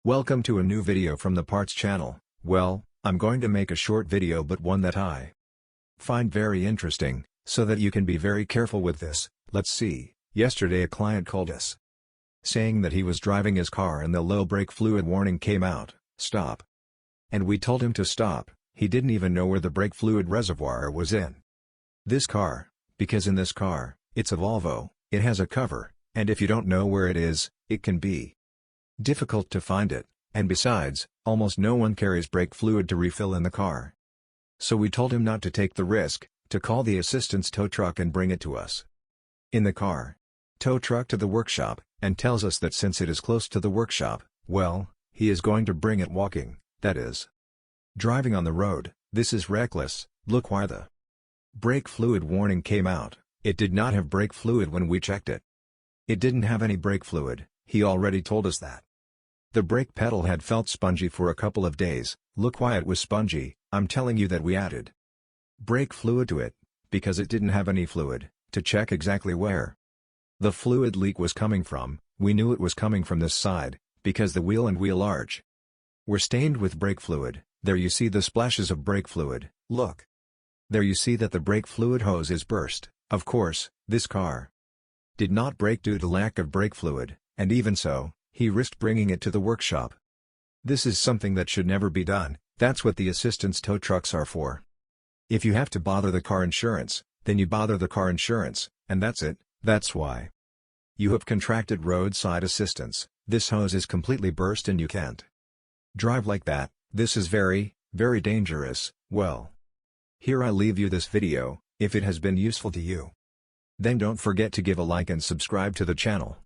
Welcome to a new video from the Parts channel. Well, I'm going to make a short video but one that I find very interesting, so that you can be very careful with this. Let's see. Yesterday a client called us saying that he was driving his car and the low brake fluid warning came out, stop. And we told him to stop. He didn't even know where the brake fluid reservoir was in this car, because in this car, it's a Volvo, it has a cover, and if you don't know where it is, it can be difficult to find it, and besides, almost no one carries brake fluid to refill in the car. So we told him not to take the risk, to call the assistance tow truck and bring it to us. In the car, tow truck to the workshop, and tells us that since it is close to the workshop, well, he is going to bring it walking, that is, driving on the road. This is reckless. Look why the brake fluid warning came out. It did not have brake fluid when we checked it. It didn't have any brake fluid, he already told us that. The brake pedal had felt spongy for a couple of days. Look why it was spongy. I'm telling you that we added brake fluid to it, because it didn't have any fluid, to check exactly where the fluid leak was coming from. We knew it was coming from this side, because the wheel and wheel arch were stained with brake fluid. There you see the splashes of brake fluid. Look. There you see that the brake fluid hose is burst. Of course, this car did not brake due to lack of brake fluid, and even so, he risked bringing it to the workshop. This is something that should never be done. That's what the assistance tow trucks are for. If you have to bother the car insurance, then you bother the car insurance, and that's it. That's why you have contracted roadside assistance. This hose is completely burst and you can't drive like that. This is very, very dangerous. Well, here I leave you this video. If it has been useful to you, then don't forget to give a like and subscribe to the channel.